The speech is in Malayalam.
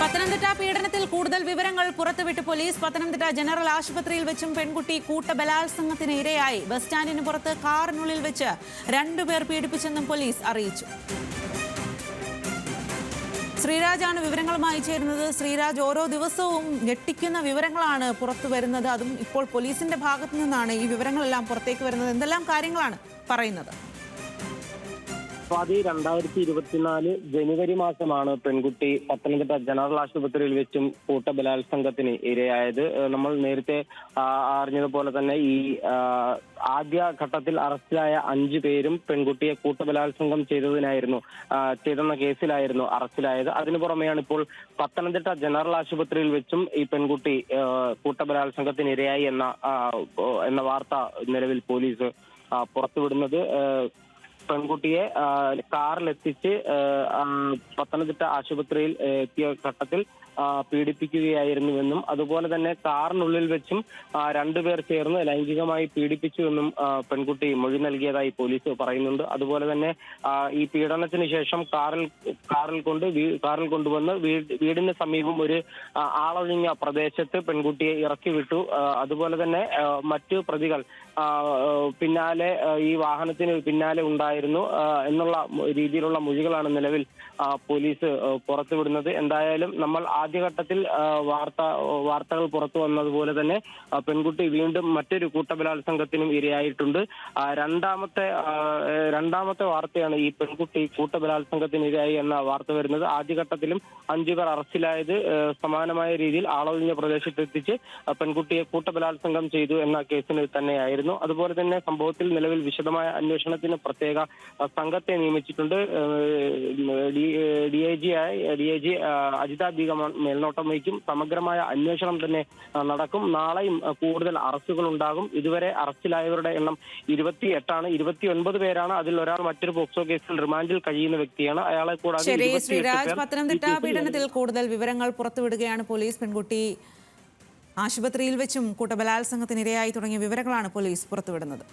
പത്തനംതിട്ട പീഡനത്തിൽ കൂടുതൽ വിവരങ്ങൾ പുറത്തുവിട്ട് പോലീസ്. പത്തനംതിട്ട ജനറൽ ആശുപത്രിയിൽ വെച്ചും പെൺകുട്ടി കൂട്ടബലാത്സംഗത്തിന് ഇരയായി. ബസ് സ്റ്റാൻഡിന് പുറത്ത് കാറിനുള്ളിൽ വെച്ച് 2 പേർ പീഡിപ്പിച്ചെന്നും പോലീസ് അറിയിച്ചു. ശ്രീരാജാണ് വിവരങ്ങളുമായി ചേരുന്നത്. ശ്രീരാജ്, ഓരോ ദിവസവും ഞെട്ടിക്കുന്ന വിവരങ്ങളാണ് പുറത്തു വരുന്നത്. അതും ഇപ്പോൾ പോലീസിന്റെ ഭാഗത്തു നിന്നാണ് ഈ വിവരങ്ങളെല്ലാം പുറത്തേക്ക് വരുന്നത്. എന്തെല്ലാം കാര്യങ്ങളാണ് പറയുന്നത്? 2024 ജനുവരി മാസമാണ് പെൺകുട്ടി പത്തനംതിട്ട ജനറൽ ആശുപത്രിയിൽ വെച്ചും കൂട്ടബലാത്സംഗത്തിന് ഇരയായത്. നമ്മൾ നേരത്തെ അറിഞ്ഞതുപോലെ തന്നെ ഈ ആദ്യ ഘട്ടത്തിൽ അറസ്റ്റിലായ 5 പേരും പെൺകുട്ടിയെ കൂട്ടബലാത്സംഗം ചെയ്തെന്ന കേസിലായിരുന്നു അറസ്റ്റിലായത്. അതിനു പുറമെയാണ് ഇപ്പോൾ പത്തനംതിട്ട ജനറൽ ആശുപത്രിയിൽ വെച്ചും ഈ പെൺകുട്ടി കൂട്ടബലാത്സംഗത്തിന് ഇരയായി എന്ന വാർത്ത നിലവിൽ പോലീസ് പുറത്തുവിടുന്നത്. പെൺകുട്ടിയെ കാറിലെത്തിച്ച് പത്തനംതിട്ട ആശുപത്രിയിൽ എത്തിയ ഘട്ടത്തിൽ പീഡിപ്പിക്കുകയായിരുന്നുവെന്നും അതുപോലെ തന്നെ കാറിനുള്ളിൽ വെച്ചും 2 പേർ ചേർന്ന് ലൈംഗികമായി പീഡിപ്പിച്ചുവെന്നും പെൺകുട്ടി മൊഴി നൽകിയതായി പോലീസ് പറയുന്നുണ്ട്. അതുപോലെ തന്നെ ഈ പീഡനത്തിന് ശേഷം കാറിൽ കൊണ്ടുവന്ന് വീടിന് സമീപം ഒരു ആളൊഴിഞ്ഞ പ്രദേശത്ത് പെൺകുട്ടിയെ ഇറക്കി വിട്ടു. അതുപോലെ തന്നെ മറ്റു പ്രതികൾ പിന്നാലെ ഈ വാഹനത്തിന് പിന്നാലെ ഉണ്ടായിരുന്നു എന്നുള്ള രീതിയിലുള്ള മൊഴികളാണ് നിലവിൽ പോലീസ് പുറത്തുവിടുന്നത്. എന്തായാലും നമ്മൾ ആദ്യഘട്ടത്തിൽ വാർത്തകൾ പുറത്തു വന്നതുപോലെ തന്നെ പെൺകുട്ടി വീണ്ടും മറ്റൊരു കൂട്ടബലാത്സംഗത്തിനും ഇരയായിട്ടുണ്ട്. രണ്ടാമത്തെ വാർത്തയാണ് ഈ പെൺകുട്ടി കൂട്ടബലാത്സംഗത്തിന് ഇരയായി എന്ന വാർത്ത വരുന്നത്. ആദ്യഘട്ടത്തിലും 5 പേർ അറസ്റ്റിലായത് സമാനമായ രീതിയിൽ ആളൊഴിഞ്ഞ പ്രദേശത്തെത്തിച്ച് പെൺകുട്ടിയെ കൂട്ടബലാത്സംഗം ചെയ്തു എന്ന കേസിന് തന്നെയായിരുന്നു. അതുപോലെ തന്നെ സംഭവത്തിൽ നിലവിൽ വിശദമായ അന്വേഷണത്തിന് പ്രത്യേക സംഘത്തെ നിയമിച്ചിട്ടുണ്ട്. D I G Ajitha Begum മേൽനോട്ടം വഹിക്കും. സമഗ്രമായ അന്വേഷണം തന്നെ നടക്കും. നാളെയും കൂടുതൽ അറസ്റ്റുകൾ ഉണ്ടാകും. ഇതുവരെ അറസ്റ്റിലായവരുടെ എണ്ണം 28 29 പേരാണ്. അതിൽ ഒരാൾ മറ്റൊരു പോക്സോ കേസിൽ റിമാൻഡിൽ കഴിയുന്ന വ്യക്തിയാണ്. അയാളെ കൂടാതെ ശ്രീരാജ്, പത്തനംതിട്ട പീഡനത്തിൽ കൂടുതൽ വിവരങ്ങൾ പുറത്തുവിടുകയാണ് പോലീസ്. പെൺകുട്ടി ആശുപത്രിയിൽ വെച്ചും കൂട്ടബലാത്സംഗത്തിന് ഇരയായി തുടങ്ങിയ വിവരങ്ങളാണ് പോലീസ് പുറത്തുവിടുന്നത്.